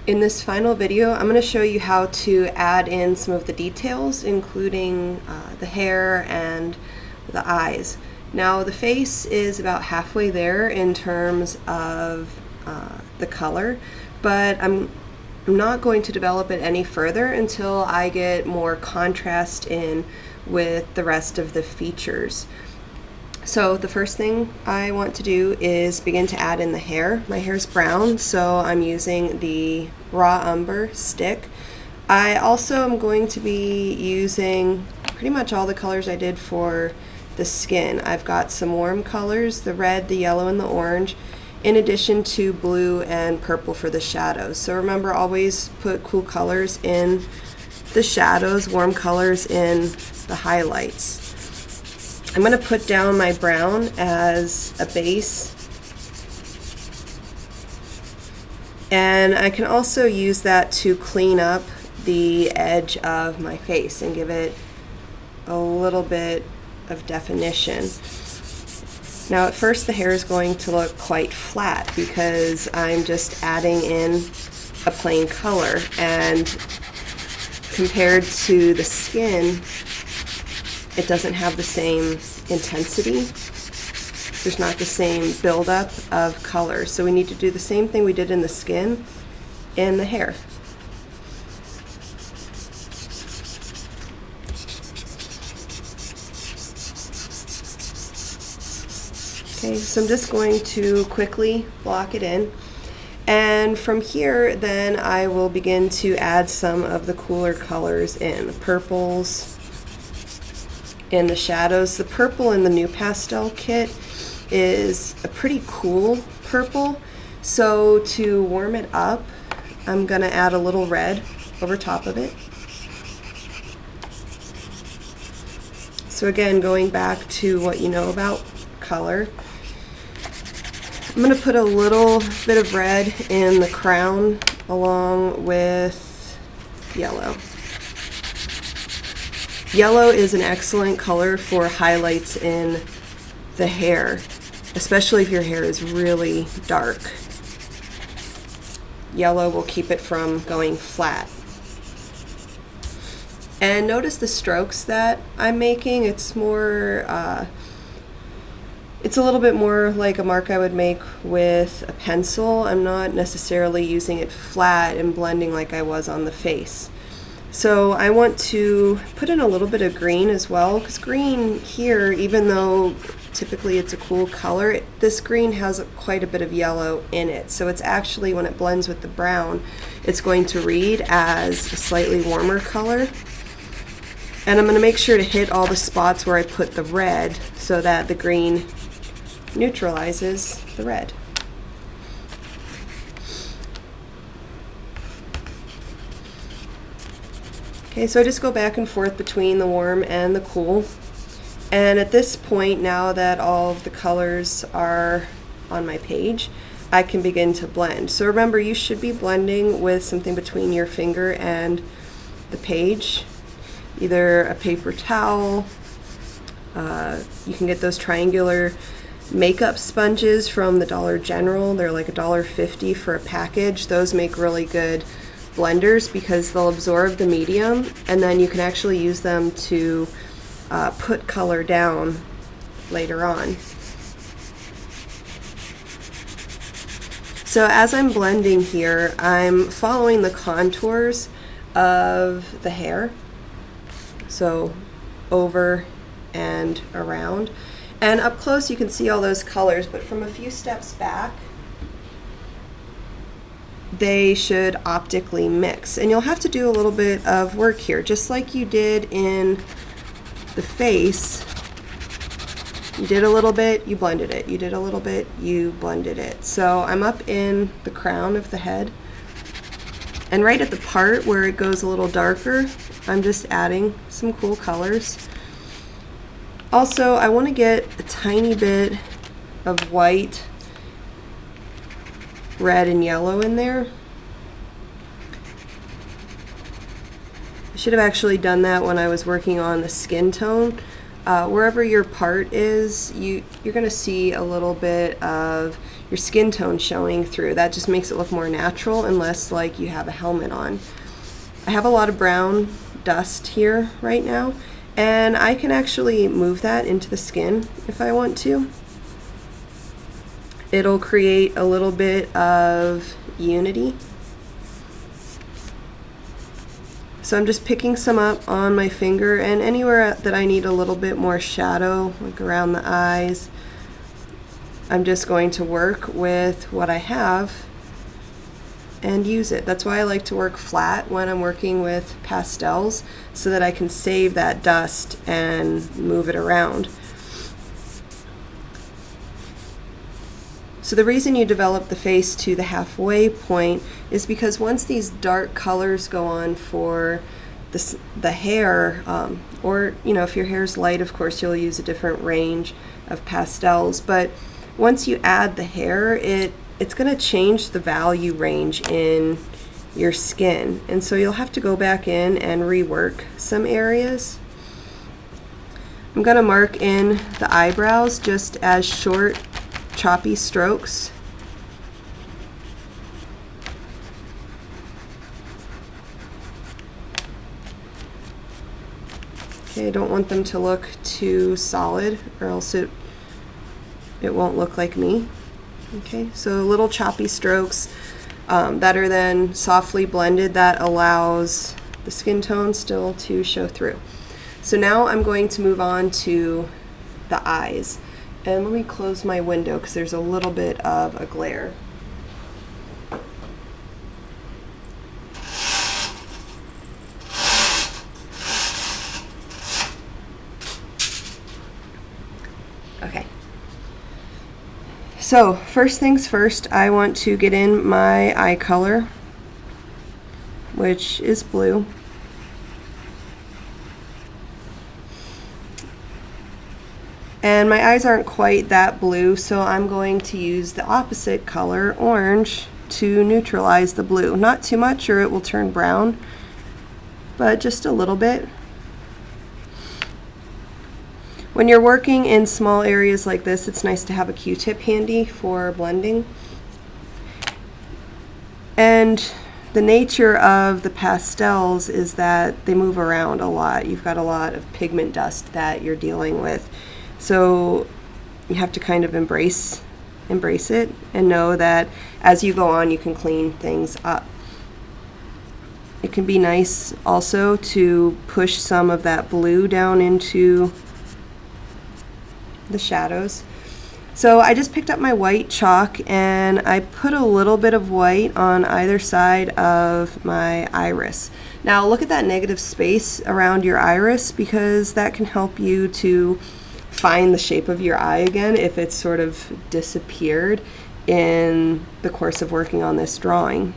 In this final video, I'm going to show you how to add in some of the details, including the hair and the eyes. Now, the face is about halfway there in terms of the color, but I'm not going to develop it any further until I get more contrast in with the rest of the features. So the first thing I want to do is begin to add in the hair. My hair's brown, so I'm using the raw umber stick. I also am going to be using pretty much all the colors I did for the skin. I've got some warm colors, the red, the yellow, and the orange, in addition to blue and purple for the shadows. So remember, always put cool colors in the shadows, warm colors in the highlights. I'm going to put down my brown as a base, and I can also use that to clean up the edge of my face and give it a little bit of definition. Now at first the hair is going to look quite flat because I'm just adding in a plain color, and compared to the skin, it doesn't have the same intensity. There's not the same buildup of color. So we need to do the same thing we did in the skin in the hair. Okay, so I'm just going to quickly block it in. And from here, then I will begin to add some of the cooler colors in, the purples, in the shadows. The purple in the Nupastel kit is a pretty cool purple, so to warm it up, I'm going to add a little red over top of it. So again, going back to what you know about color, I'm going to put a little bit of red in the crown along with yellow. Yellow is an excellent color for highlights in the hair, especially if your hair is really dark. Yellow will keep it from going flat. And notice the strokes that I'm making. It's more, it's a little bit more like a mark I would make with a pencil. I'm not necessarily using it flat and blending like I was on the face. So I want to put in a little bit of green as well, because green here, even though typically it's a cool color, this green has quite a bit of yellow in it. So it's actually, when it blends with the brown, it's going to read as a slightly warmer color. And I'm going to make sure to hit all the spots where I put the red so that the green neutralizes the red. Okay, so I just go back and forth between the warm and the cool. And at this point, now that all of the colors are on my page, I can begin to blend. So remember, you should be blending with something between your finger and the page, either a paper towel. You can get those triangular makeup sponges from the Dollar General. They're like $1.50 for a package. Those make really good blenders because they'll absorb the medium, and then you can actually use them to put color down later on. So as I'm blending here, I'm following the contours of the hair, so over and around. And up close you can see all those colors, but from a few steps back, they should optically mix. And you'll have to do a little bit of work here, just like you did in the face. You did a little bit, you blended it. You did a little bit, you blended it. So I'm up in the crown of the head, and right at the part where it goes a little darker, I'm just adding some cool colors. Also, I want to get a tiny bit of white, red, and yellow in there. I should have actually done that when I was working on the skin tone, wherever your part is, you're going to see a little bit of your skin tone showing through. That just makes it look more natural, unless like you have a helmet on. I have a lot of brown dust here right now, and I can actually move that into the skin if I want to. It'll create a little bit of unity. So I'm just picking some up on my finger, and anywhere that I need a little bit more shadow, like around the eyes, I'm just going to work with what I have and use it. That's why I like to work flat when I'm working with pastels, so that I can save that dust and move it around. So the reason you develop the face to the halfway point is because once these dark colors go on for the hair, or if your hair is light, of course you'll use a different range of pastels, but once you add the hair, it's going to change the value range in your skin, and so you'll have to go back in and rework some areas. I'm going to mark in the eyebrows just as short, choppy strokes. Okay, I don't want them to look too solid, or else it won't look like me. Okay, so little choppy strokes that are then softly blended, that allows the skin tone still to show through. So now I'm going to move on to the eyes. And let me close my window because there's a little bit of a glare. Okay. So first things first, I want to get in my eye color, which is blue. And my eyes aren't quite that blue, so I'm going to use the opposite color, orange, to neutralize the blue. Not too much or it will turn brown, but just a little bit. When you're working in small areas like this, it's nice to have a Q-tip handy for blending. And the nature of the pastels is that they move around a lot. You've got a lot of pigment dust that you're dealing with. So you have to kind of embrace it and know that as you go on, you can clean things up. It can be nice also to push some of that blue down into the shadows. So I just picked up my white chalk and I put a little bit of white on either side of my iris. Now look at that negative space around your iris, because that can help you to find the shape of your eye again if it's sort of disappeared in the course of working on this drawing.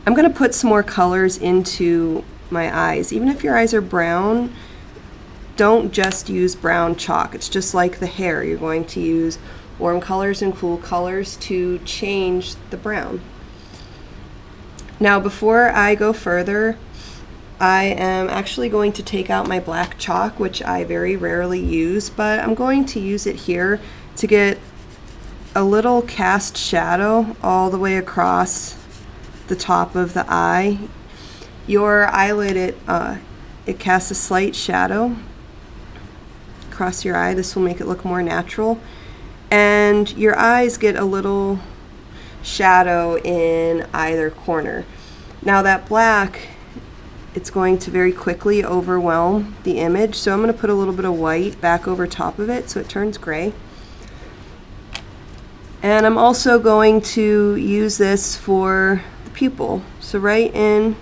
I'm going to put some more colors into my eyes. Even if your eyes are brown, don't just use brown chalk. It's just like the hair. You're going to use warm colors and cool colors to change the brown. Now before I go further, I am actually going to take out my black chalk, which I very rarely use, but I'm going to use it here to get a little cast shadow all the way across the top of the eye. Your eyelid, it casts a slight shadow across your eye. This will make it look more natural. And your eyes get a little shadow in either corner. Now that black, it's going to very quickly overwhelm the image, so I'm going to put a little bit of white back over top of it so it turns gray. And I'm also going to use this for the pupil. So right in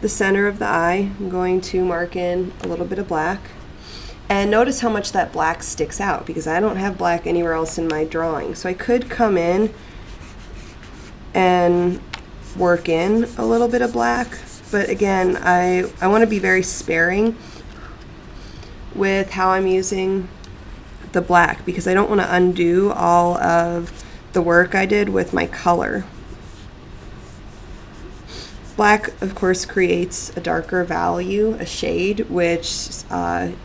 the center of the eye, I'm going to mark in a little bit of black. And notice how much that black sticks out, because I don't have black anywhere else in my drawing. So I could come in and work in a little bit of black. But again, I want to be very sparing with how I'm using the black, because I don't want to undo all of the work I did with my color. Black, of course, creates a darker value, a shade, which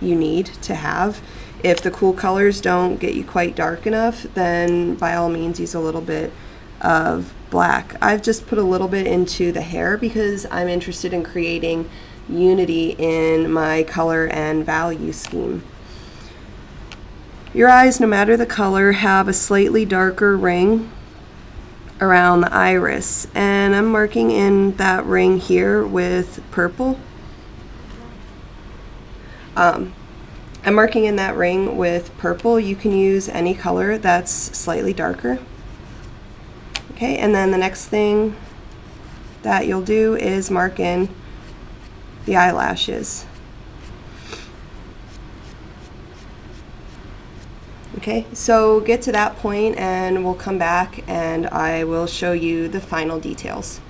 you need to have. If the cool colors don't get you quite dark enough, then by all means use a little bit of black. I've just put a little bit into the hair because I'm interested in creating unity in my color and value scheme. Your eyes, no matter the color, have a slightly darker ring around the iris, and I'm marking in that ring here with purple. I'm marking in that ring with purple. You can use any color that's slightly darker. Okay, and then the next thing that you'll do is mark in the eyelashes. Okay, so get to that point and we'll come back and I will show you the final details.